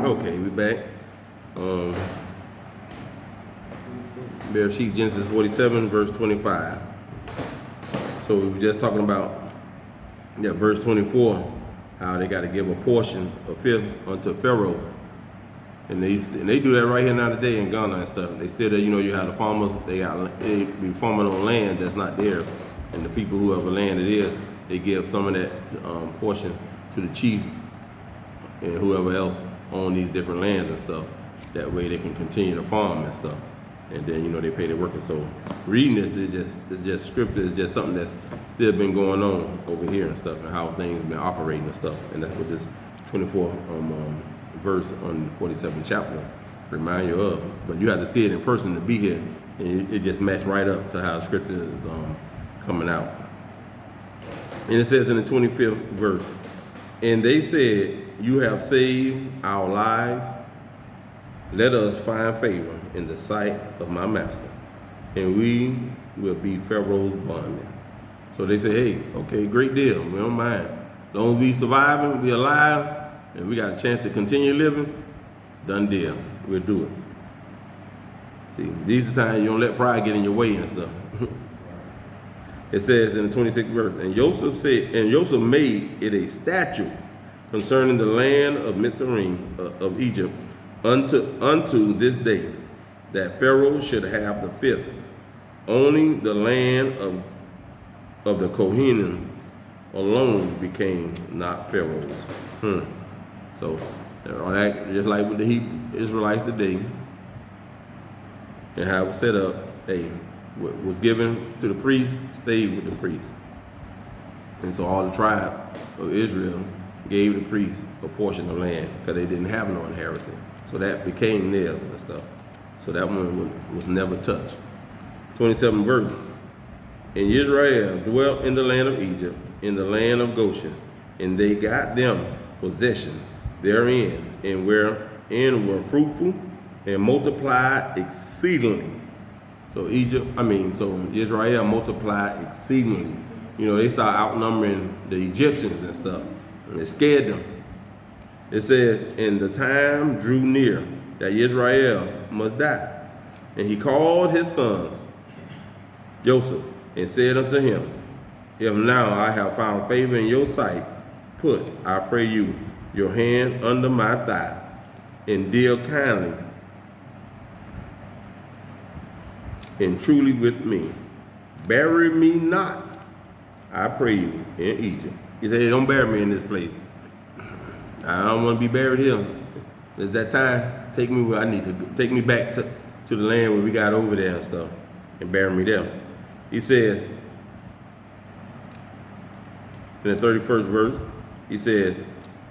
Okay, we back. Bear sheet Genesis 47, verse 25. So we were just talking about verse 24, how they got to give a portion, a fifth, unto Pharaoh. And they do that right here now today in Ghana and stuff. They still, you have the farmers, they be farming on land that's not theirs. And the people who have the land it is, they give some of that portion to the chief and whoever else own these different lands and stuff. That way they can continue to farm and stuff. And then, they pay their workers. So reading this is just scripture. It's just something that's still been going on over here and stuff, and how things been operating and stuff. And that's what this 24 verse on the 47th chapter remind you of. But you have to see it in person to be here, and it just match right up to how scripture is coming out. And it says in the 25th verse, and they said, you have saved our lives. Let us find favor in the sight of my master, and we will be Pharaoh's bondmen. So they say, hey, okay, great deal. We don't mind. As long as we surviving, we alive, and we got a chance to continue living, done deal. We'll do it. See, these are the times you don't let pride get in your way and stuff. It says in the 26th verse, and Joseph made it a statute concerning the land of Mitzrayim, of Egypt, unto this day, that Pharaoh should have the fifth. Only the land of the Kohanim alone became not Pharaoh's. So, just like with the Hebrew Israelites today, and how it was set up, what was given to the priest stayed with the priest. And so all the tribe of Israel gave the priest a portion of land because they didn't have no inheritance. So that became theirs and stuff. So that one was never touched. 27th verse. And Israel dwelt in the land of Egypt, in the land of Goshen, and they got them possession therein, and were fruitful and multiplied exceedingly. So Israel multiplied exceedingly. They start outnumbering the Egyptians and stuff, and it scared them. It says, and the time drew near that Israel must die. And he called his sons, Joseph, and said unto him, if now I have found favor in your sight, put, I pray you, your hand under my thigh, and deal kindly and truly with me. Bury me not, I pray you, in Egypt. He said, hey, don't bury me in this place. I don't want to be buried here. It's that time. Take me where I need to go. Take me back to the land where we got over there and stuff, and bury me there. He says, in the 31st verse, he says,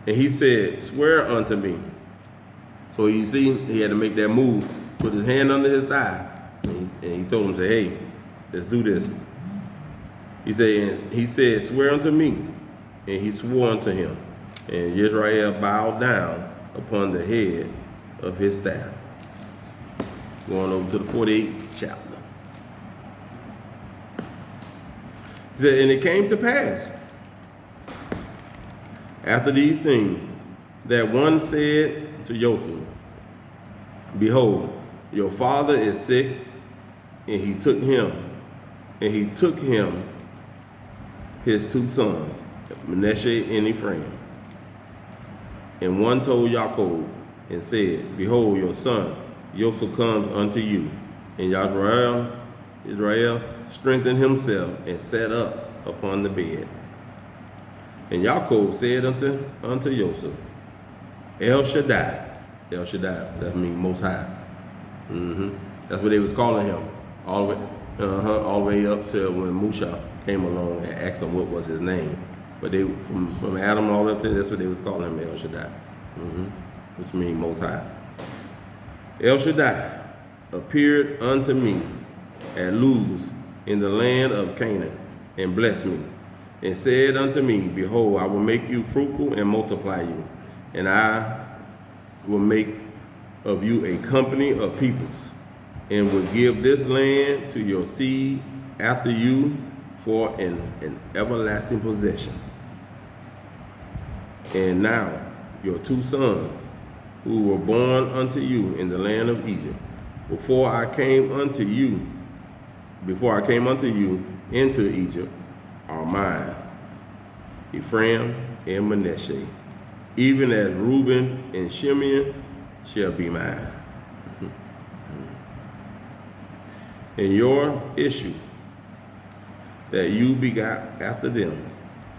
and he said, swear unto me. So you see, he had to make that move, put his hand under his thigh, and he told him, say, hey, let's do this. He said, swear unto me, and he swore unto him. And Israel bowed down upon the head of his staff. Going over to the 48th chapter. He said, and it came to pass, after these things, that one said to Joseph, behold, your father is sick, and he took him his two sons, Manasseh and Ephraim. And one told Jacob and said, behold, your son Joseph comes unto you. And Israel strengthened himself and sat up upon the bed. And Jacob said unto Joseph, El Shaddai, that means Most High. That's what they was calling him, all the way up to when Musha came along and asked him what was his name. But they from Adam all up to that's what they was calling him, El Shaddai, which means Most High. El Shaddai appeared unto me at Luz in the land of Canaan, and blessed me, and said unto me, behold, I will make you fruitful and multiply you, and I will make of you a company of peoples, and will give this land to your seed after you for an everlasting possession. And now your two sons, who were born unto you in the land of Egypt, before I came unto you into Egypt, are mine, Ephraim and Manasseh, even as Reuben and Simeon shall be mine. And your issue that you begot after them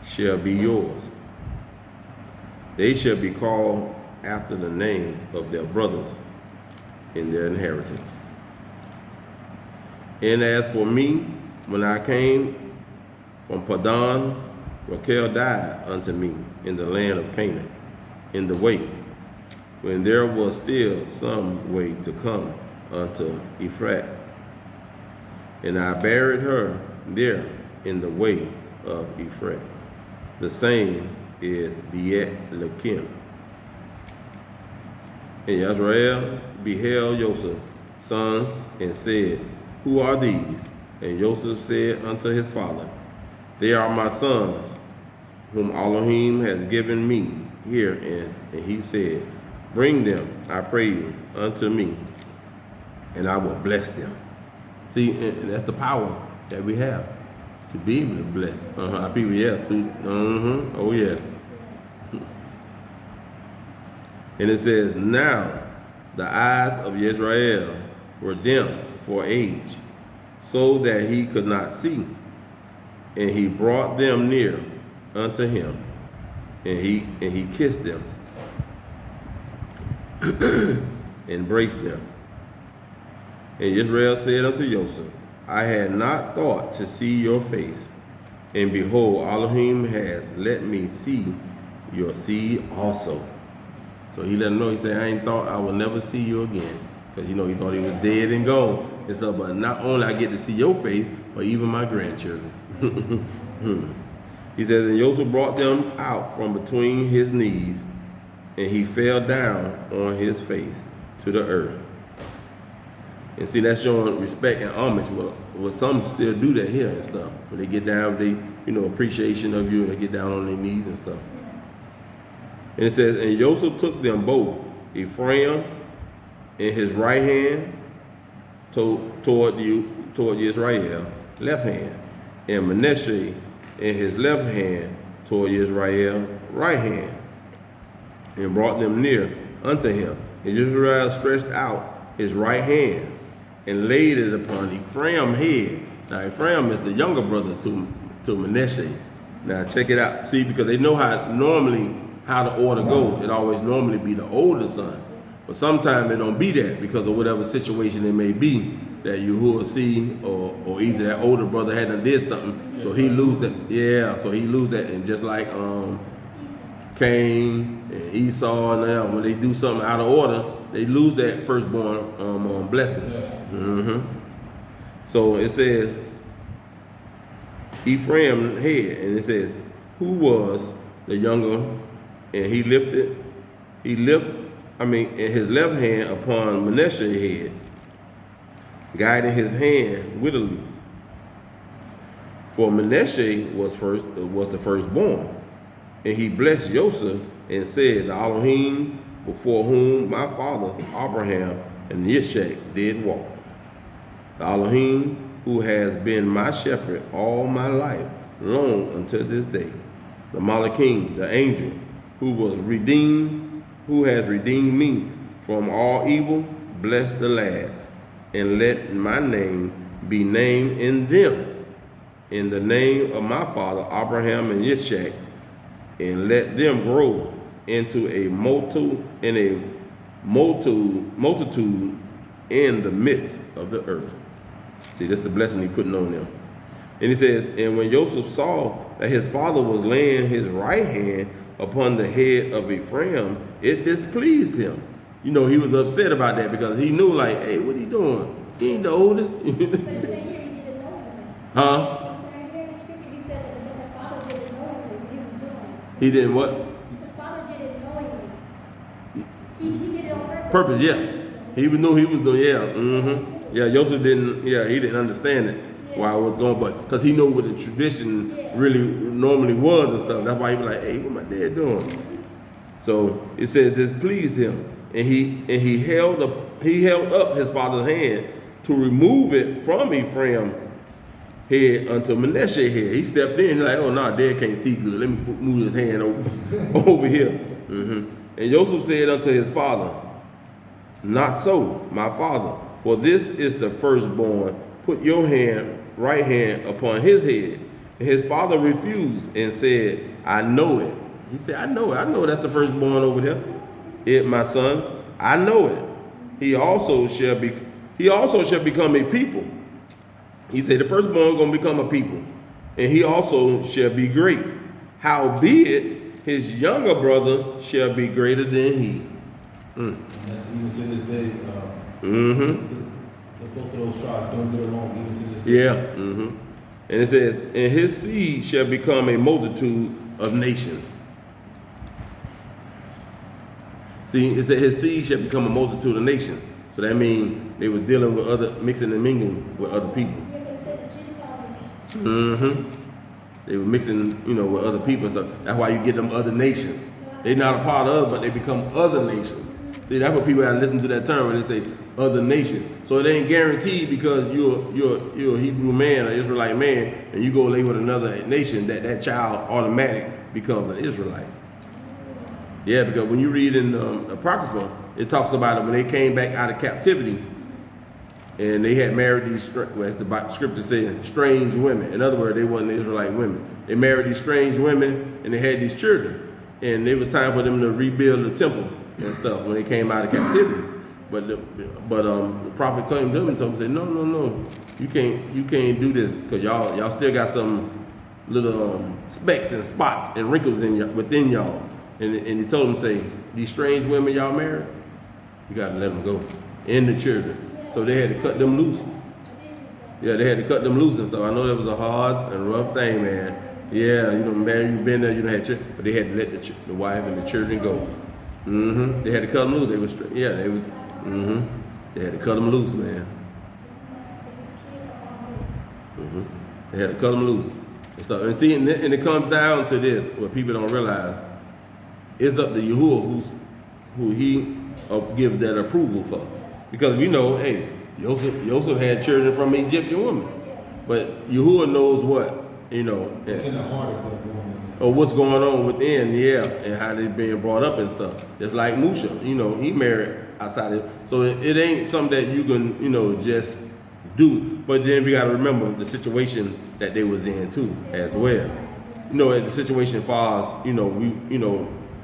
shall be yours. They shall be called after the name of their brothers in their inheritance. And as for me, when I came from Padan, Rachel died unto me in the land of Canaan, in the way, when there was still some way to come unto Ephrat. And I buried her there in the way of Ephrat. The same is Beet-Lehem. And Yisrael beheld Joseph's sons and said, Who are these? And Joseph said unto his father, They are my sons, whom Elohim has given me here. And he said, Bring them, I pray you, unto me, and I will bless them. See, and that's the power that we have, to be able to bless. Our people, yeah, oh yeah. And it says, Now the eyes of Israel were dim for age, so that he could not see. And he brought them near unto him, and he kissed them, embraced them. And Israel said unto Joseph, I had not thought to see your face, and behold, Elohim has let me see your seed also. So he let him know, he said, I ain't thought I would never see you again. Because, he thought he was dead and gone and stuff. But not only I get to see your face, but even my grandchildren. He says, and Joseph brought them out from between his knees, and he fell down on his face to the earth. And see, that's showing respect and homage. Well, some still do that here and stuff. When they get down, they, appreciation of you, and they get down on their knees and stuff. And it says, and Joseph took them both, Ephraim in his right hand toward Israel, left hand, and Manasseh in his left hand toward Israel, right hand, and brought them near unto him. And Israel stretched out his right hand and laid it upon Ephraim's head. Now Ephraim is the younger brother to Manasseh. Now check it out. See, because they know how the order goes. It always normally be the older son. But sometimes it don't be that because of whatever situation it may be that you will see, or either that older brother hadn't did something, so he lose that. Yeah, so he lose that. And just like Cain and Esau, now when they do something out of order, they lose that firstborn blessing. So it says Ephraim head, and it says, who was the younger, and he lifted his left hand upon Manasseh's head, guiding his hand wittily. For Manasseh was the firstborn, and he blessed Joseph and said, the Elohim before whom my father Abraham and Yitzchak did walk, the Elohim who has been my shepherd all my life, long until this day, the Malachim, the angel, who has redeemed me from all evil, bless the lads, and let my name be named in them, in the name of my father Abraham and Yitzchak, and let them grow into a multitude in the midst of the earth. See, that's the blessing he's putting on them. And he says, and when Joseph saw that his father was laying his right hand upon the head of Ephraim, it displeased him. He was upset about that because he knew, like, hey, what he doing? He ain't the oldest. But it said here he didn't know him. Huh? Here in the scripture he said that the father didn't know him what he was doing. So He didn't what? the father did it knowingly. He did it on purpose. Purpose, yeah. He knew he was doing, yeah. Yeah, Joseph didn't, he didn't understand it. Why it was going, but because he knew what the tradition really normally was and stuff. That's why he was like, hey, what my dad doing? So it says this pleased him. And he held up his father's hand to remove it from Ephraim head unto Manasseh head. He stepped in, like, oh no, Dad can't see good. Let me move his hand over here. And Joseph said unto his father, not so, my father, for this is the firstborn. Put your right hand upon his head. And his father refused and said, I know it. He said, I know it. I know that's the firstborn over there. It, my son, I know it. He also shall become a people. He said, the firstborn gonna become a people, and he also shall be great. Howbeit, his younger brother shall be greater than he. And that's even to this day. Both of those tribes don't get along even to this day. Yeah. And it says, and his seed shall become a multitude of nations. See, it said his seed shall become a multitude of nations. So that means they were dealing with mixing and mingling with other people. Yeah, they said the Gentile nation. They were mixing, with other people and stuff. That's why you get them other nations. They're not a part of us, but they become other nations. See, that's what people have to listen to that term when they say other nations. So it ain't guaranteed because you're a Hebrew man, an Israelite man, and you go lay with another nation that child automatic becomes an Israelite. Yeah, because when you read in Apocrypha, it talks about it when they came back out of captivity and they had married these, as the scripture says, strange women. In other words, they wasn't Israelite women. They married these strange women and they had these children. And it was time for them to rebuild the temple and stuff when they came out of captivity. But the prophet came to them and told them, no, you can't do this because y'all still got some little specks and spots and wrinkles within y'all. And he told them, say, these strange women y'all married, you got to let them go. And the children. So they had to cut them loose. Yeah, they had to cut them loose and stuff. I know that was a hard and rough thing, man. Yeah, man, you've been there, you don't have children. But they had to let the wife and the children go. They had to cut them loose. They was straight. Yeah, they was. They had to cut them loose, man. They had to cut them loose and stuff. And see, and it comes down to this, what people don't realize. It's up to Yahuwah who he give that approval for. Because we know, hey, Joseph had children from an Egyptian woman. But Yahuwah knows what, It's in the heart of that woman. Or what's going on within, and how they being brought up and stuff. Just like Musha, he married outside of, so it ain't something that you can, just do. But then we gotta remember the situation that they was in too, as well. The situation as far as,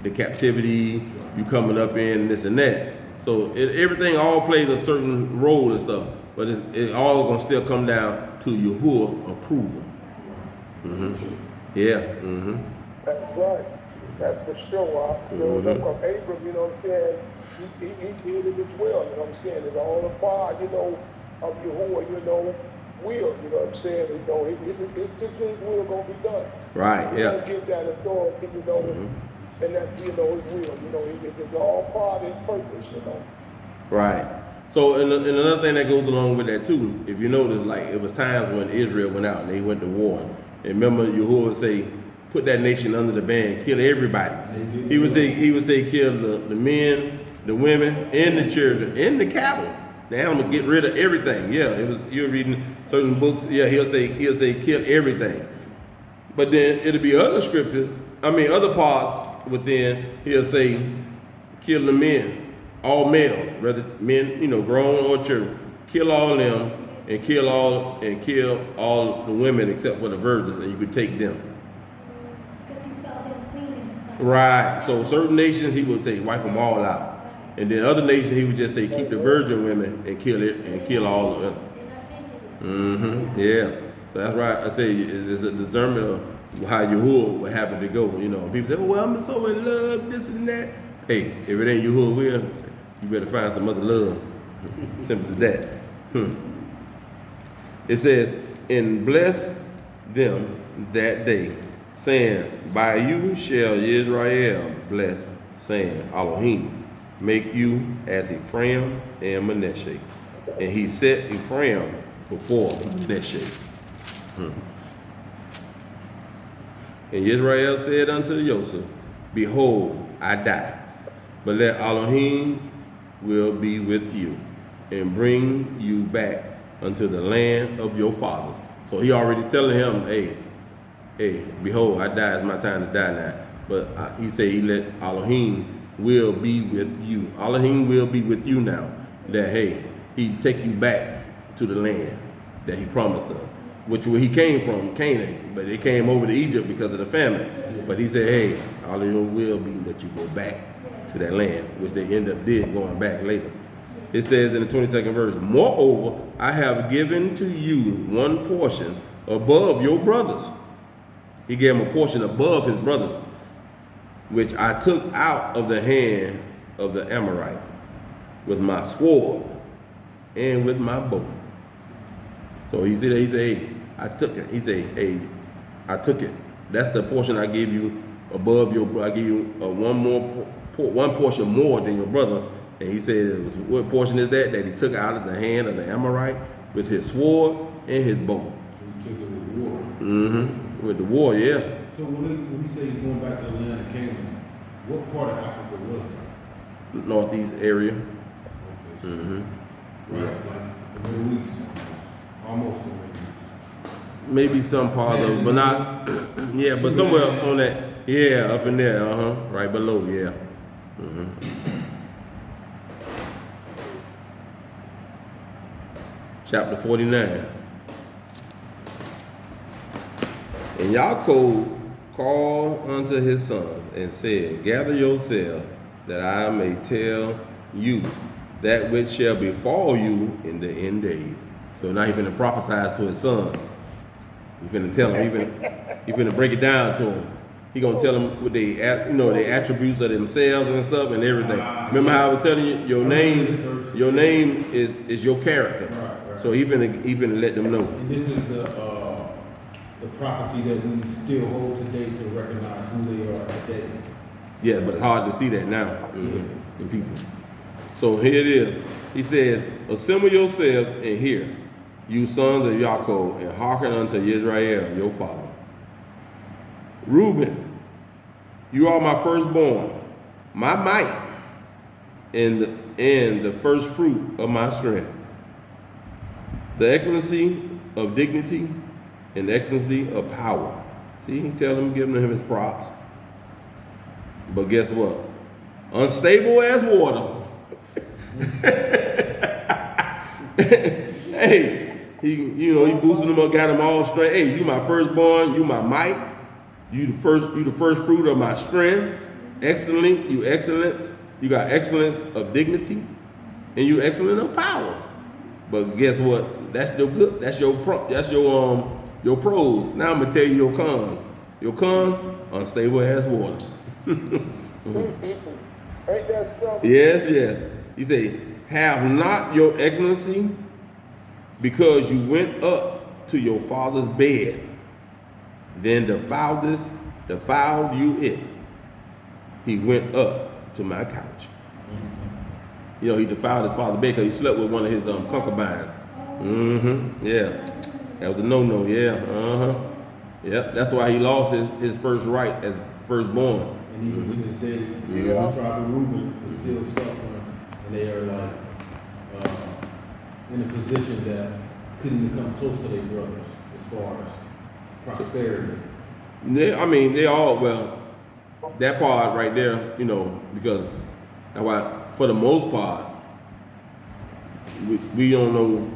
the captivity, you coming up in this and that. So everything all plays a certain role and stuff, but it all gonna still come down to Yahuwah approval. Yeah. That's right. That's for sure. That's from Abram, what I'm saying? He did it as well, what I'm saying? It's all a part, of Yahuwah, will, what I'm saying? It's just his will gonna be done. Right, yeah. Don't give that authority, and that's, his will, it's all part of his purpose, Right. So, and another thing that goes along with that too, if you notice, like, it was times when Israel went out and they went to war. And remember, Yahuwah would say, put that nation under the ban, kill everybody. He would say, kill the men, the women, and the children, and the cattle. The animal, get rid of everything. Yeah, you're reading certain books. Yeah, he'll say, kill everything. But then it'll be other scriptures. Other parts within. He'll say, kill the men, all males, whether men, grown or children. Kill all them, and kill all the women except for the virgins, and you could take them. Because he saw them cleaning and stuff. Right. So certain nations he would say wipe them all out. And then other nations he would just say keep the virgin women and kill all of them. Yeah. So that's right. I say it's a discernment of how Yahuwah would happen to go. People say, well, I'm so in love, this and that. Hey, if it ain't Yahuwah will, you better find some other love. Simple as that. It says, and bless them that day, saying, by you shall Israel bless, saying, Elohim, make you as Ephraim and Manasseh. And he set Ephraim before Manasseh. And Israel said unto Joseph, behold, I die, but let Elohim will be with you, and bring you back unto the land of your fathers. So he already telling him, hey, behold, I die, it's my time to die now. But he said he let Elohim will be with you. Elohim will be with you now. That, hey, he take you back to the land that he promised them, which where he came from, Canaan, but they came over to Egypt because of the famine. But he said, hey, Elohim will be that you go back to that land, which they end up going back later. It says in the 22nd verse, moreover, I have given to you one portion above your brothers. He gave him a portion above his brothers, which I took out of the hand of the Amorite with my sword and with my bow. So he said, hey, I took it. He said, hey, I took it. That's the portion I gave you above your brother. I gave you one portion more than your brother. And he said, what portion is that? That he took out of the hand of the Amorite with his sword and his bow. So he took it with war. Mm-hmm. With the war, yeah. So when he says he's going back to the land of Canaan, what part of Africa was that? Northeast area. Okay, so right, like the Middle East, almost the Middle East. Maybe some part of it, but not, yeah, but somewhere on that, yeah, up in there, right below, yeah. Chapter 49. And Yaakov called unto his sons and said, gather yourselves, that I may tell you that which shall befall you in the end days. So now he's going to prophesy to his sons. He's going to tell them, he's going to break it down to them. He's going to tell them what they, the attributes of themselves and stuff and everything. Remember how I was telling you, your name is your character. Right. So he's going to let them know. And this is the prophecy that we still hold today to recognize who they are today. Yeah, but it's hard to see that now in people. So here it is. He says, assemble yourselves and hear, you sons of Yaakov, and hearken unto Israel, your father. Reuben, you are my firstborn, my might, and the first fruit of my strength. The excellency of dignity and the excellency of power. See, he tell him, giving him his props. But guess what? Unstable as water. Hey, he boosting them up, got them all straight. Hey, you my firstborn, you my might, you the first fruit of my strength. Excellent, you excellence. You got excellence of dignity, and you excellent of power. But guess what? That's your good. That's your pros. Now I'm gonna tell you your cons. Your con, unstable as water. Ain't that stuff? Yes. He say, have not your excellency, because you went up to your father's bed, then defiled you it. He went up to my couch. He defiled his father's bed because he slept with one of his concubines. Yeah. That was a no-no, yeah. Yep, that's why he lost his first right as firstborn. And even to this day, the tribe of Reuben is still suffering, and they are like in a position that couldn't even come close to their brothers as far as prosperity. They all, that part right there, because that's why, for the most part, we don't know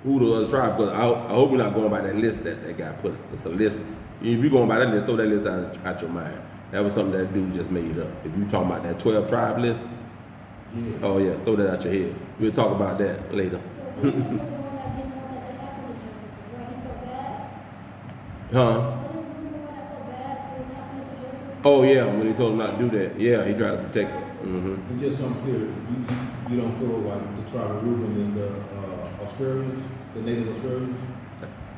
who the other tribe, because I hope we're not going by that list that got put. It's a list. If you're going by that list, throw that list out your mind. That was something that dude just made up. If you talking about that 12 tribe list, oh yeah, throw that out your head. We'll talk about that later. Huh? Oh yeah, when he told him not to do that, yeah, he tried to protect it. And just so I'm clear, you don't feel like the tribe of Reuben is the Australians, the native Australians?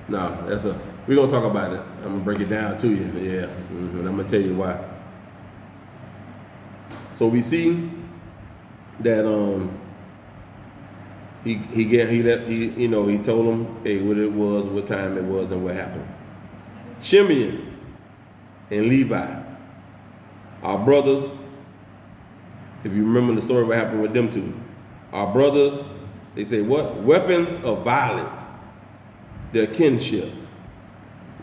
No, we're gonna talk about it. I'm gonna break it down to you. Yeah, and I'm gonna tell you why. So we see that he told him, hey, what it was, what time it was, and what happened. Shimeon and Levi, our brothers. If you remember the story, what happened with them two, our brothers, they say what? Weapons of violence, their kinship.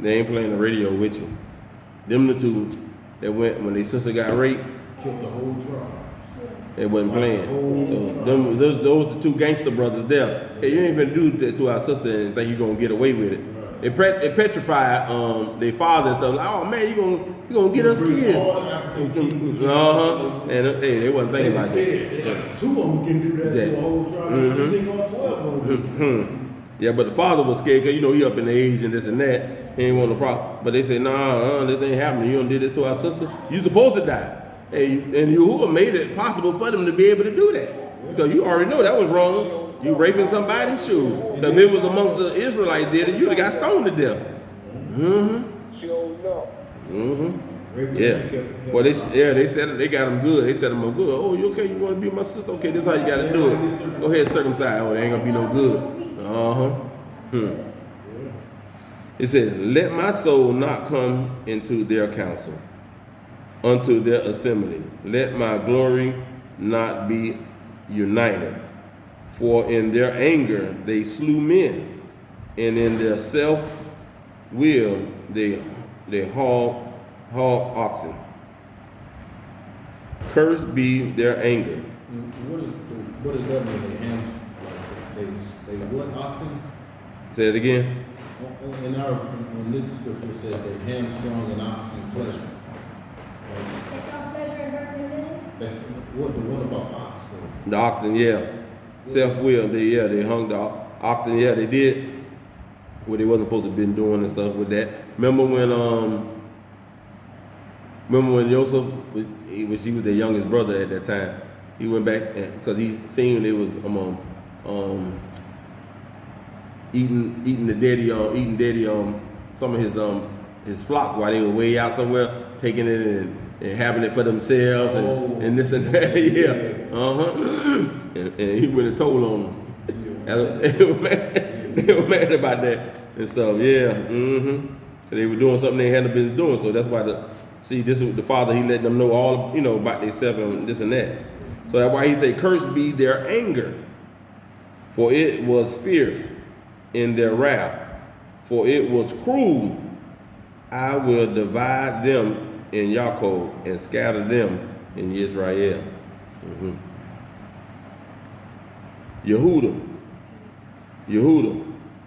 They ain't playing the radio with you. Them the two that went when their sister got raped. Killed the whole tribe. They wasn't playing. So those the two gangster brothers there. Hey, you ain't gonna do that to our sister and think you gonna get away with it. It petrified their father and stuff. Like, oh man, you gonna get us killed. And hey, they wasn't thinking about that. 2 of them can do that to a whole tribe. You think all 12 of them? Yeah, but the father was scared because he up in the age and this and that. He ain't want no problem. But they said, nah, this ain't happening. You done did this to our sister. You supposed to die. Hey, and Yahuwah made it possible for them to be able to do that. Because you already know that was wrong. You raping somebody? Sure. Because if it was amongst the Israelites did it, you'd have got stoned to death. Yeah. Well, they said they got them good. They set them up good. Oh, you okay? You want to be my sister? Okay, this is how you got to do it. Go ahead, circumcise. Oh, it ain't going to be no good. It says, let my soul not come into their council, unto their assembly. Let my glory not be united. For in their anger they slew men, and in their self-will they haul oxen. Cursed be their anger. What does that mean? They what oxen? Say it again. In this scripture it says they hamstrung an oxen pleasure. They found pleasure in hurting them. What the one about oxen? The oxen, yeah. Self-will, they hung the oxen, yeah, they did what they wasn't supposed to have been doing and stuff with that. Remember when Joseph, he was the youngest brother at that time, he went back because he seen they was eating daddy some of his flock while they were way out somewhere, taking it and having it for themselves and this and that. And he went and told on them. They were mad about that and stuff. They were doing something they hadn't been doing, so that's why this is the father. He let them know all about themselves and this and that. So that's why he said, "Cursed be their anger, for it was fierce in their wrath, for it was cruel. I will divide them in Yaakov and scatter them in Israel." Yehuda,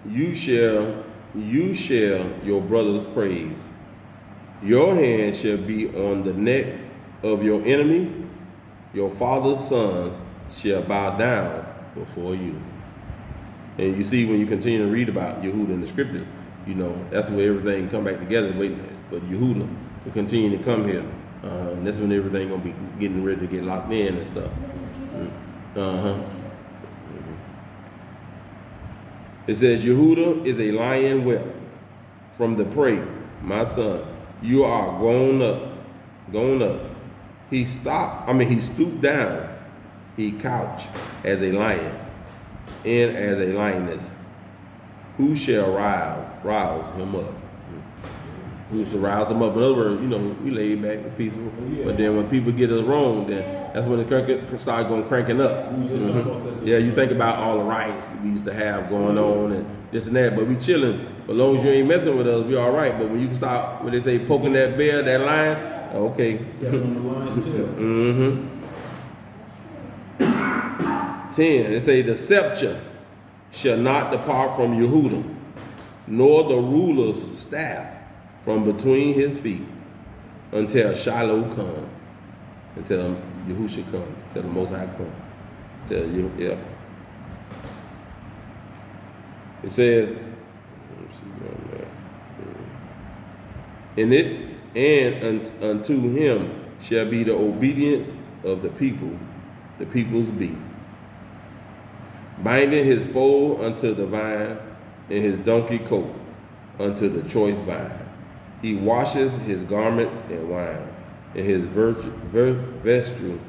you shall your brother's praise. Your hand shall be on the neck of your enemies. Your father's sons shall bow down before you. And you see when you continue to read about Yehuda in the scriptures, that's where everything come back together, waiting for Yehuda to continue to come here. And that's when everything gonna be getting ready to get locked in and stuff. It says, Yehuda is a lion whelp from the prey. My son, you are grown up. He stooped down. He couched as a lion and as a lioness. Who shall rouse him up? Who shall rouse him up? In other words, we laid back and peaceful. But then when people get us wrong, then that's when the start going cranking up. Yeah, you think about all the riots we used to have going on and this and that, but we chilling. But as long as you ain't messing with us, we all right. But when you start, when they say poking that bear, that lion, okay. Stepping on the lion's tail. 10, it say the scepter shall not depart from Yehuda, nor the ruler's staff from between his feet, until Shiloh comes, until Yahusha comes, until the Most High comes, until you, yeah. It says, and unto him shall be the obedience of the people's be, binding his foal unto the vine, and his donkey coat unto the choice vine. He washes his garments in wine, and his vesture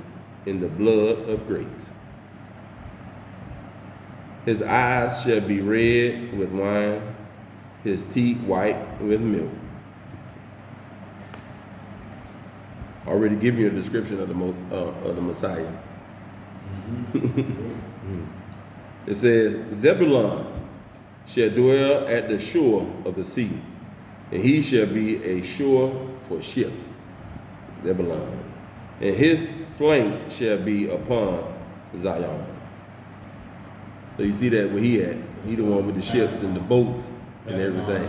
in the blood of grapes. His eyes shall be red with wine, his teeth white with milk. Already giving you a description of the Messiah. It says, Zebulun shall dwell at the shore of the sea, and he shall be a shore for ships. Zebulun. And his flank shall be upon Zion. So you see that where he at? He the one with the ships and the boats and everything.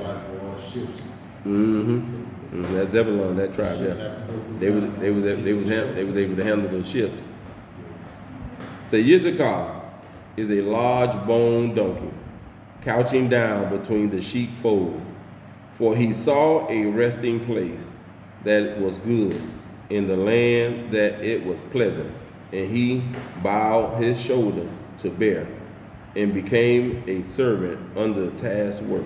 That's Zebulun, that tribe. Yeah, they was able to handle those ships. So Issachar is a large bone donkey, couching down between the sheepfold, for he saw a resting place that was good in the land, that it was pleasant, and he bowed his shoulder to bear, and became a servant under task work.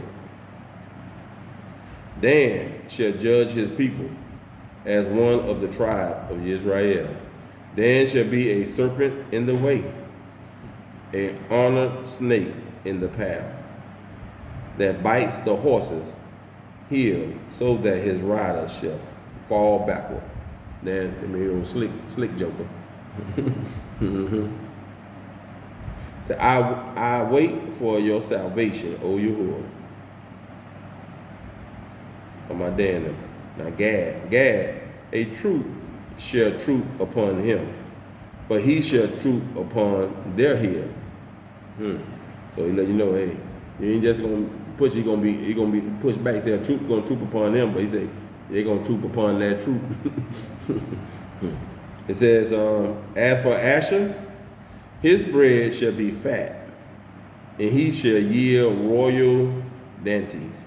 Dan shall judge his people as one of the tribe of Israel. Dan shall be a serpent in the way, an honored snake in the path, that bites the horse's heel, so that his rider shall fall backward. Dan, I mean, slick joker. So I wait for your salvation, O Yahuwah. On my Dan. Now Gad, a troop shall troop upon him, but he shall troop upon their hill. So he let you know, hey, you ain't just gonna push. He gonna be pushed back. He said a troop gonna troop upon him, but he said they're gonna troop upon that troop. It says, as for Asher, his bread shall be fat, and he shall yield royal dainties.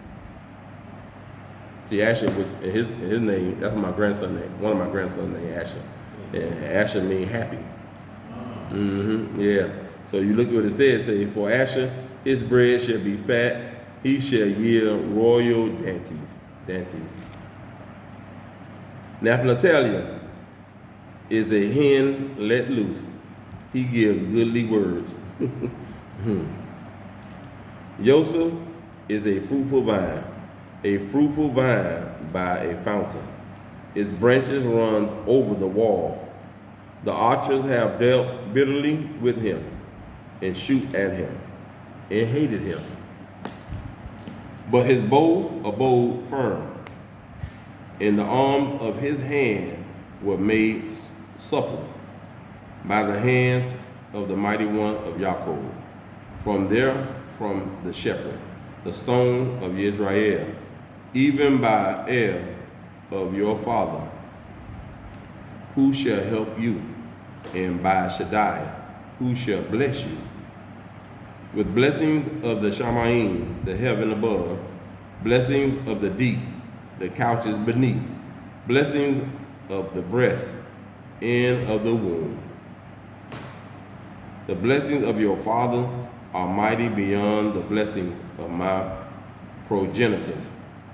See, Asher was his name. That's my grandson name. One of my grandsons named Asher, and Asher means happy. Yeah. So you look at what it says. Say, for Asher, his bread shall be fat. He shall yield royal dainties. Naphtali is a hen let loose. He gives goodly words. Joseph is a fruitful vine by a fountain. Its branches run over the wall. The archers have dealt bitterly with him, and shoot at him, and hated him. But his bow abode firm, and the arms of his hand were made supple by the hands of the mighty one of Jacob. From the shepherd, the stone of Israel, even by El of your father, who shall help you, and by Shaddai, who shall bless you. With blessings of the Shamayim, the heaven above, blessings of the deep, the couches beneath, blessings of the breast and of the womb. The blessings of your father are mighty beyond the blessings of my progenitors,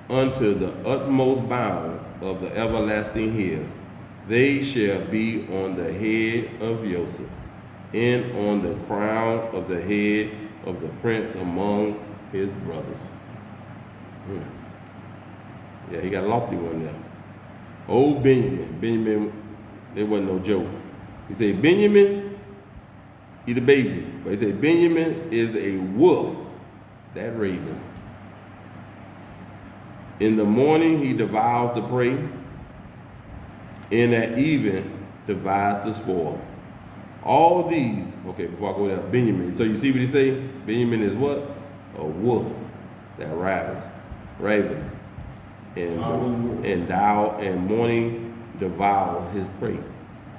unto the utmost bound of the everlasting hills. They shall be on the head of Joseph, and on the crown of the head of the prince among his brothers. Yeah, he got a lofty one there. Old Benjamin, it wasn't no joke. He said, Benjamin, he the baby. But he said, Benjamin is a wolf that ravens. In the morning he devours the prey, and at even divides the spoil. All these, okay, before I go there, Benjamin. So you see what he say? Benjamin is what? A wolf that ravens. And thou and morning devours his prey.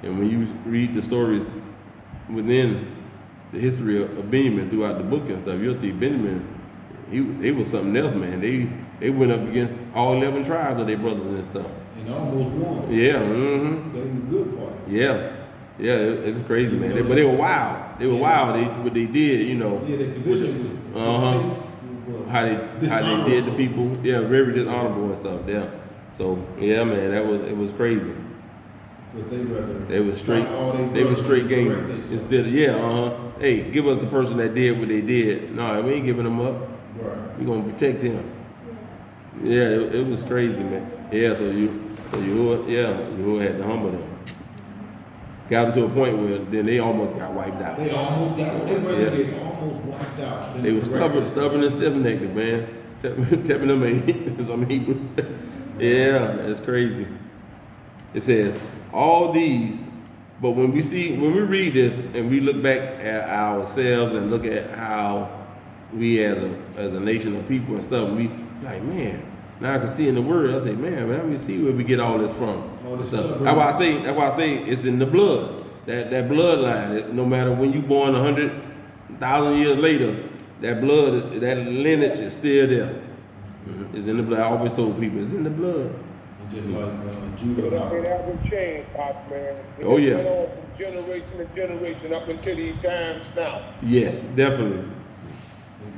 And when you read the stories within the history of Benjamin throughout the book and stuff, you'll see Benjamin, he was something else, man. They went up against all 11 tribes of their brothers and stuff. And almost won. Yeah. They were good for it. Yeah. Yeah, it was crazy, man. But they were wild. They were wild. What they did, you know. Yeah, their position was how they did the people. Yeah, very dishonorable and stuff. Yeah. So yeah, man, it was crazy. But they were straight game. Instead of hey, give us the person that did what they did. No, we ain't giving them up. Right. We gonna protect him. Yeah, it was crazy, man. Yeah, so Yahuwah had to humble them. got them to a point where then they almost got wiped out. They almost got, they were Yeah. get almost wiped out. Then They the were correct- stubborn and stiff-necked, man. Tapping them in some Hebrew. Yeah, it's crazy. It says, all these, but when we read this and we look back at ourselves and look at how we as a nation of people and stuff, we like, man, now I can see in the word, I say, man, let me see where we get all this from. All this So, stuff, that's why I say it's in the blood. That bloodline, no matter when you born 100,000 years later, that blood, that lineage is still there. It's in the blood. I always told people it's in the blood. And just like It Judah. hasn't changed, Pop, man. Oh, yeah. It went on from generation to generation up until these times now. Yes, definitely.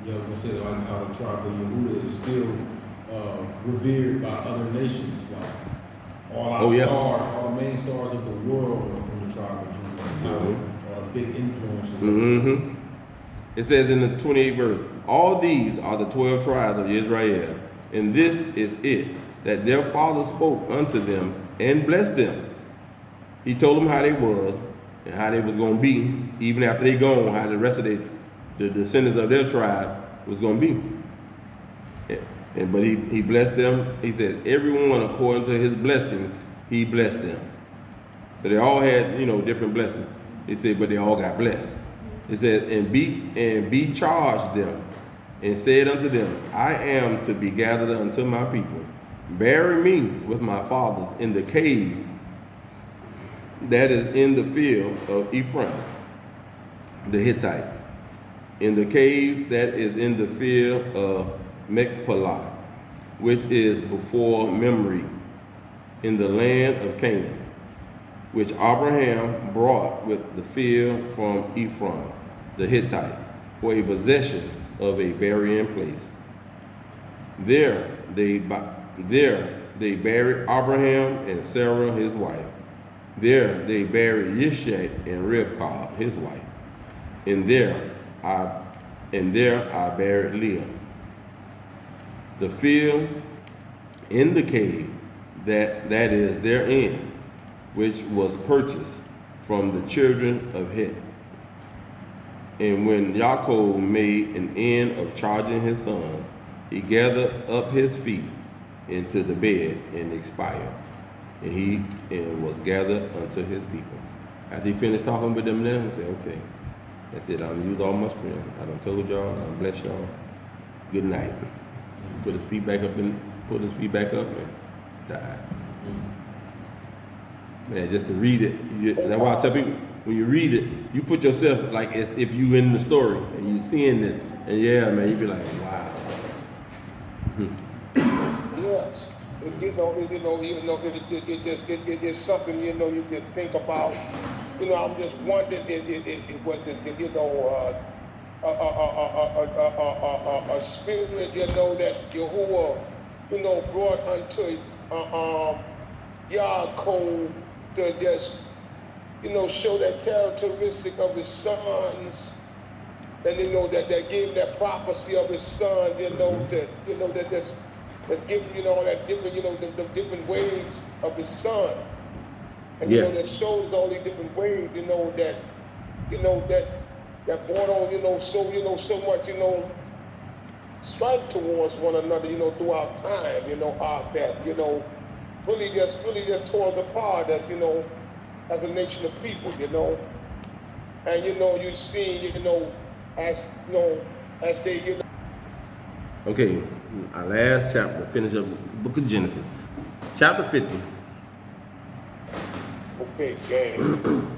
Yeah, I was gonna say like how the tribe of Yehuda is still revered by other nations. Like all our Oh, yeah. stars, all the main stars of the world are from the tribe of Judah. All the big influences. Mm-hmm. It says in the 28th verse, all these are the 12 tribes of Israel, and this is it, that their father spoke unto them and blessed them. He told them how they was and how they was going to be, even after they gone, how the rest of the descendants of their tribe was going to be. But he blessed them. He said, everyone according to his blessing, he blessed them. So they all had, different blessings. He said, but they all got blessed. It says, and be charged them, and said unto them, I am to be gathered unto my people. Bury me with my fathers in the cave that is in the field of Ephraim, the Hittite, in the cave that is in the field of Machpelah, which is before Mamre, in the land of Canaan, which Abraham brought with the field from Ephraim, the Hittite, for a possession of a burying place. There they buried Abraham and Sarah his wife. There they buried Yishak and Ribkah his wife. And there I buried Leah. The field in the cave that is therein, which was purchased from the children of Het. And when Yaakov made an end of charging his sons, he gathered up his feet into the bed and expired. And he was gathered unto his people. After he finished talking with them there, he said, okay, that's it. I'm used all my strength. I done told y'all, I done blessed y'all. Good night. Put his feet back up and died. Man, just to read it, that's why I tell people, when you read it, you put yourself like as if you in the story and you seeing this, and yeah, man, you be like, wow. Yes. It's just something, you can think about. I'm just wondering if it was, a spirit, that Yahuwah, brought unto Yaakov to just, show that characteristic of his sons, and that gave that prophecy of his son, that give that different, the different ways of his son, and that shows all these different ways, that brought on, so much, strife towards one another, throughout time, that, really just tore us apart as, as a nation of people, and, you see, as they, Okay, our last chapter, finish up the book of Genesis. Chapter 50. okay, gang.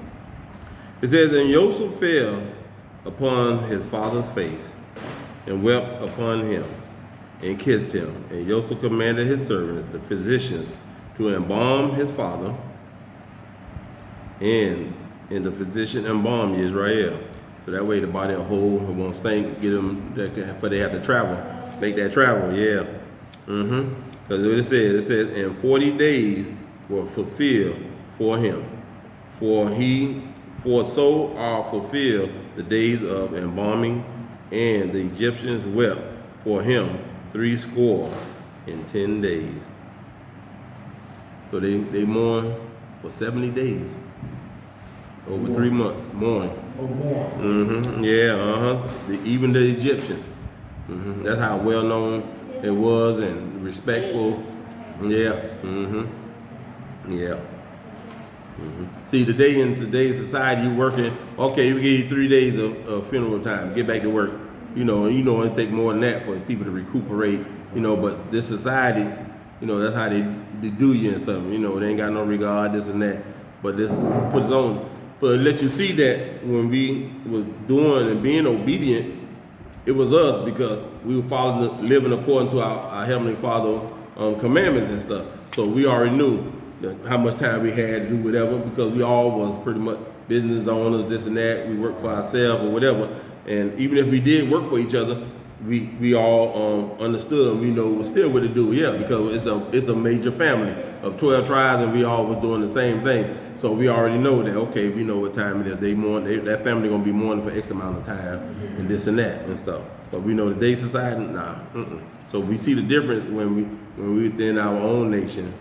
It says, and Joseph fell upon his father's face and wept upon him and kissed him. And Joseph commanded his servants, the physicians, to embalm his father, and the physician embalmed Israel. So that way the body will hold, it won't stink, get them, for they have to travel, make that travel, yeah. Because what it says, and 40 days were fulfilled for him. For so are fulfilled the days of embalming, and the Egyptians wept for him 70 days. So they mourn for 70 days. Over 3 months, mourning. Or more. Yeah, even the Egyptians. That's how well known it was and respectful. Yeah. Yeah. See, today in today's society, you working. Okay, we give you 3 days of funeral time. Get back to work. It take more than that for people to recuperate. But this society, that's how they do you and stuff. They ain't got no regard, this and that. But this puts on. But let you see that when we was doing and being obedient, it was us because we were living according to our Heavenly Father commandments and stuff. So we already knew how much time we had to do whatever because we all was pretty much business owners, this and that. We worked for ourselves or whatever. And even if we did work for each other, we all understood and we know still what to do. Yeah, because it's a major family of 12 tribes and we all was doing the same thing. So we already know that, okay, we know what time it is. That family gonna be mourning for X amount of time and this and that and stuff. But we know today's society, nah. So we see the difference when we within our own nation,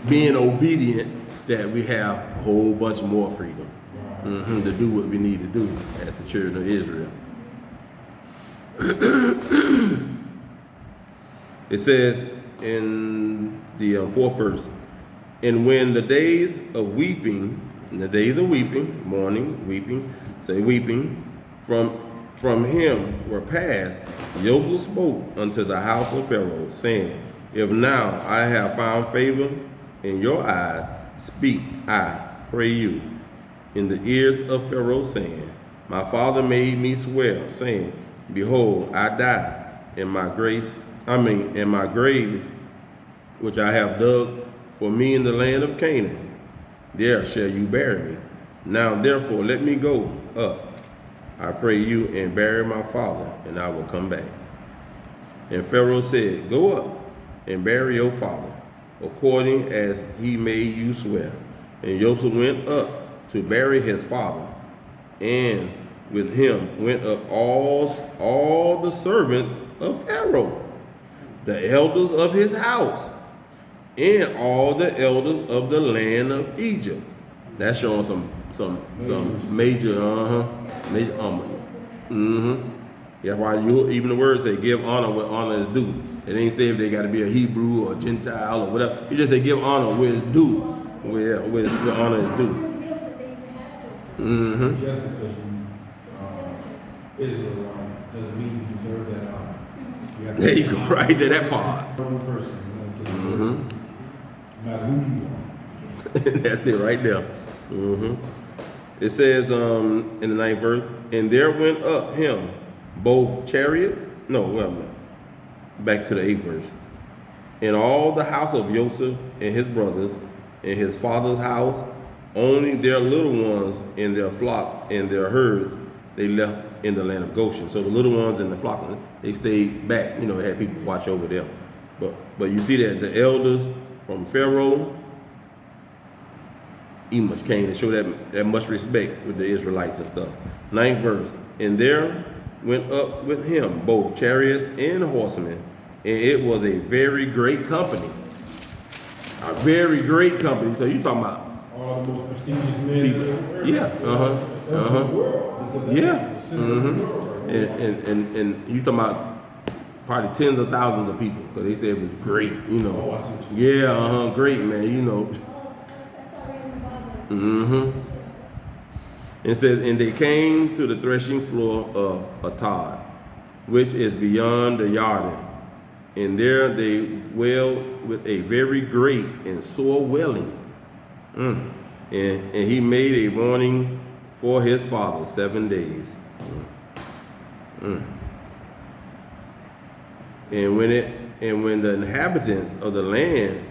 being obedient, that we have a whole bunch more freedom to do what we need to do as the children of Israel. It says in the 4th verse, and when the days of weeping, mourning, weeping, say weeping, from him were past, Joseph spoke unto the house of Pharaoh, saying, if now I have found favor in your eyes, speak, I pray you, in the ears of Pharaoh, saying, my father made me swear, saying, behold, I die, in my grave, which I have dug for me in the land of Canaan. There shall you bury me. Now therefore let me go up, I pray you, and bury my father, and I will come back. And Pharaoh said, go up and bury your father, according as he made you swear. And Joseph went up to bury his father, and with him went up all the servants of Pharaoh, the elders of his house, and all the elders of the land of Egypt. That's showing some major That's why even the words say give honor where honor is due. It ain't say if they got to be a Hebrew or a Gentile or whatever. You just say give honor where it's due, where honor is due. Just because you Israelite doesn't mean you deserve that honor. There you go, right there, that part. One person, no matter who you are. That's it right there. It says in the 9th verse, and there went up him both chariots. Back to the 8th verse. And all the house of Joseph and his brothers and his father's house, only their little ones and their flocks and their herds they left in the land of Goshen. So the little ones and the flocks, they stayed back. They had people watch over them. But you see that the elders from Pharaoh, he much came to show that much respect with the Israelites and stuff. 9th verse. And there went up with him both chariots and horsemen, and it was a very great company. A very great company. So you talking about all the most prestigious men in the world. Yeah. The world. Yeah. And you talking about probably tens of thousands of people because they said it was great. Oh, I see what you Yeah. Great, man. That's already in the Bible. It says, and they came to the threshing floor of Atad, which is beyond the Jordan. And there they wailed with a very great and sore wailing. And he made a mourning for his father 7 days. And when the inhabitants of the land,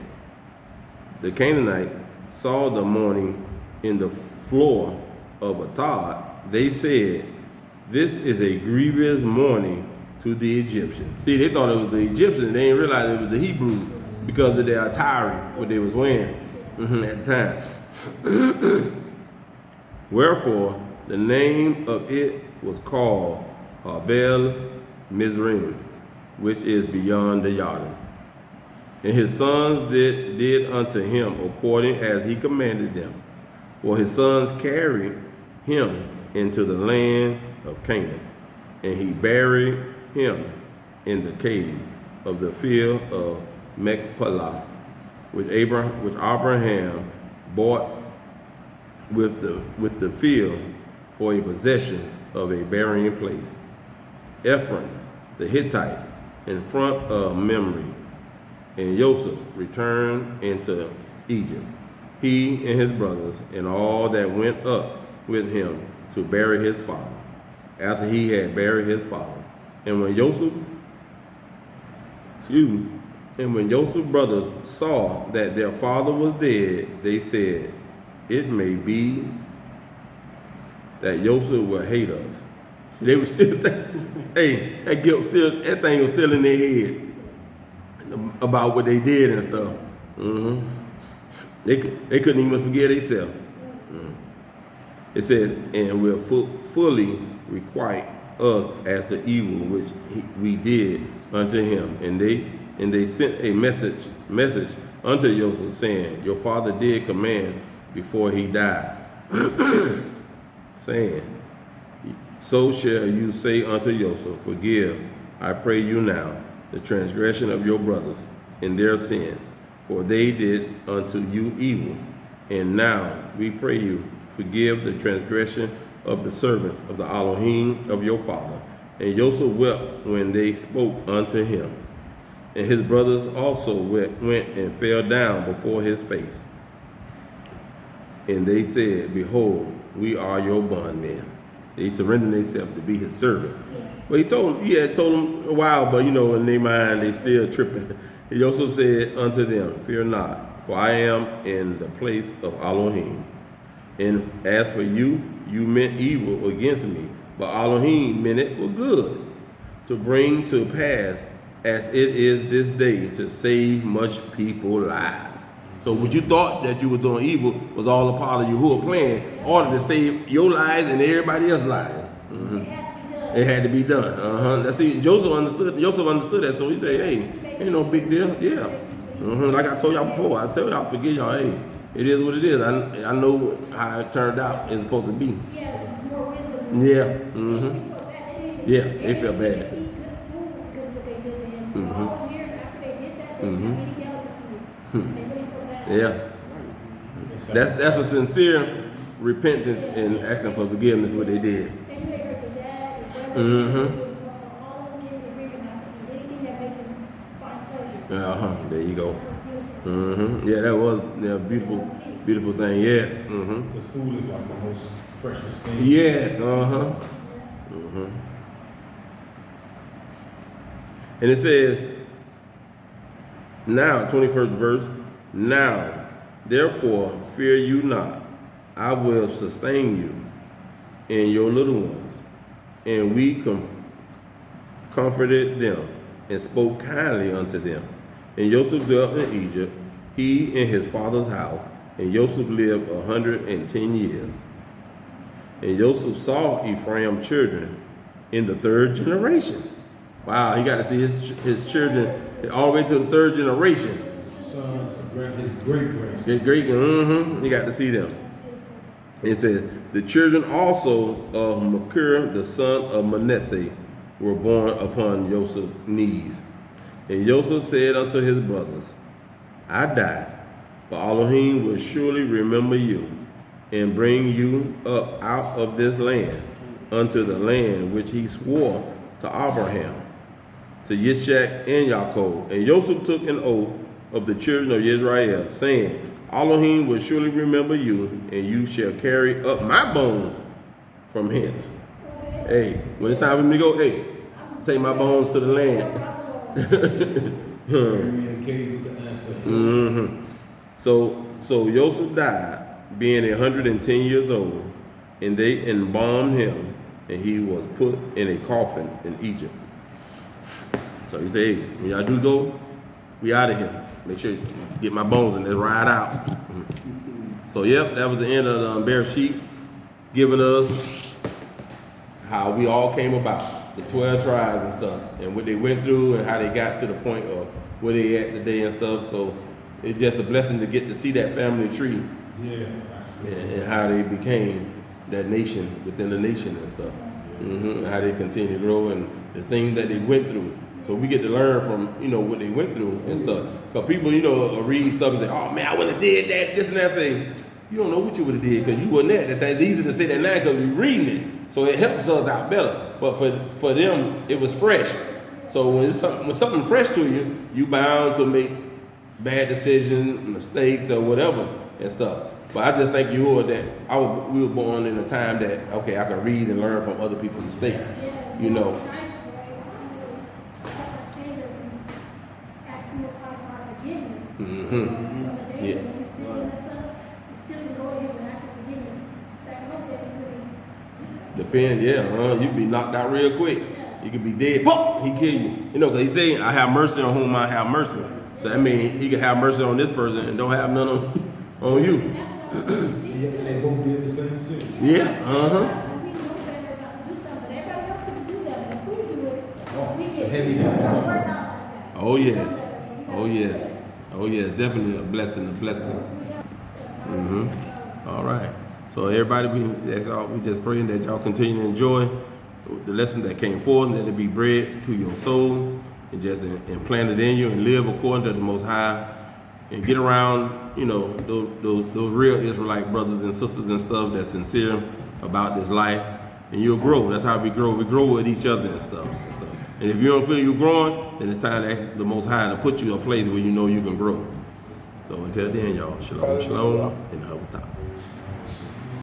the Canaanite, saw the mourning in the floor of Atad, they said, this is a grievous mourning to the Egyptians. See, they thought it was the Egyptians. They didn't realize it was the Hebrews because of their attire, what they was wearing at the time. Wherefore, the name of it was called Abel Mizraim, which is beyond the Jordan. And his sons did unto him according as he commanded them. For his sons carried him into the land of Canaan, and he buried him in the cave of the field of Machpelah, which Abraham bought with the field for a possession of a burying place. Ephraim the Hittite in front of Mamre, and Joseph returned into Egypt, he and his brothers, and all that went up with him to bury his father, after he had buried his father. And when Joseph's brothers saw that their father was dead, they said, "It may be that Joseph will hate us." So they were still thinking, hey, that thing was still in their head about what they did and stuff. They couldn't even forget themselves. It says, "And will fully requite us as the evil which we did unto him." And they sent a message unto Joseph, saying, "Your father did command before he died, saying, so shall you say unto Joseph, Forgive, I pray you now, the transgression of your brothers in their sin, for they did unto you evil. And now we pray you, forgive the transgression of the servants of the Elohim of your father." And Joseph wept when they spoke unto him. And his brothers also went and fell down before his face. And they said, "Behold, we are your bondmen." They surrendered themselves to be his servant. But he had told them a while, but in their mind, they still tripping. He also said unto them, "Fear not, for I am in the place of Elohim. And as for you, you meant evil against me, but Elohim meant it for good, to bring to pass as it is this day, to save much people lives." So what you thought that you were doing evil was all a part of Yahuwah plan in order to save your lives and everybody else's lives. It had to be done. Let's see, Joseph understood that, so he said, "Hey, ain't no big deal." Yeah. Like I told y'all before, I tell y'all, forgive y'all, hey, it is what it is. I know how it turned out. It's supposed to be. Yeah, more wisdom. Yeah. Yeah, they felt bad. Eat good food because of what they did to him. All those years after they did that, they didn't have any delicacies. They really felt bad. Yeah. That's a sincere repentance and asking for forgiveness what they did. They knew they hurt their dad, their brother, so all of them came to agreement not to eat anything that made them find pleasure. There you go. That was beautiful. Yeah, that was a beautiful thing. Yes. Because food is like the most precious thing. Yes. And it says, now, 21st verse, "Now, therefore, fear you not. I will sustain you and your little ones." And we comforted them and spoke kindly unto them. And Joseph dwelt in Egypt, he and his father's house, and Joseph lived 110 years. And Joseph saw Ephraim's children in the third generation. Wow, he got to see his children all the way to the third generation. Sons, his great-grandson. His great, he got to see them. It says, "The children also of Machir, the son of Manasseh, were born upon Joseph's knees. And Joseph said unto his brothers, I die, but Elohim will surely remember you, and bring you up out of this land, unto the land which he swore to Abraham, to Yitzchak and Yaakov. And Joseph took an oath of the children of Israel, saying, Elohim will surely remember you, and you shall carry up my bones from hence." Hey, when it's time for me to go, hey, take my bones to the land. Bury me in the cave with the ancestors. So Joseph died, being 110 years old, and they embalmed him, and he was put in a coffin in Egypt. So he said, "Hey, when y'all do go, we out of here. Make sure you get my bones and let's ride out." So yep, that was the end of the Bereshit, giving us how we all came about, the 12 tribes and stuff, and what they went through and how they got to the point of where they at today and stuff. So it's just a blessing to get to see that family tree. Yeah, and how they became that nation within the nation and stuff. And how they continue to grow and the things that they went through. So we get to learn from, what they went through and stuff. Because people, will read stuff and say, oh man, I would have did that, this and that. Say, you don't know what you would have did because you wasn't there. It's easy to say that now because we're reading it. So it helps us out better. But for them, it was fresh. So when something fresh to you, you bound to make bad decisions, mistakes, or whatever and stuff. But I just thank you that we were born in a time that, okay, I can read and learn from other people's mistakes. Depends, you be knocked out real quick. You could be dead. Pop, he kill you. Because he's saying, I have mercy on whom I have mercy. So that means he can have mercy on this person and don't have none on you. They both be in the same sin. Yeah, We know better about to do something, but everybody else can do that. But if we do it, we can work out like that. Oh yes. Definitely a blessing. All right. So everybody, that's all. We just praying that y'all continue to enjoy the lesson that came forth, and that it be bred to your soul and just implanted in you and live according to the Most High, and get around, those real Israelite brothers and sisters and stuff that's sincere about this life, and you'll grow. That's how we grow. We grow with each other and stuff. And if you don't feel you're growing, then it's time to ask the Most High to put you in a place where you know you can grow. So until then, y'all, shalom, and Shabbat.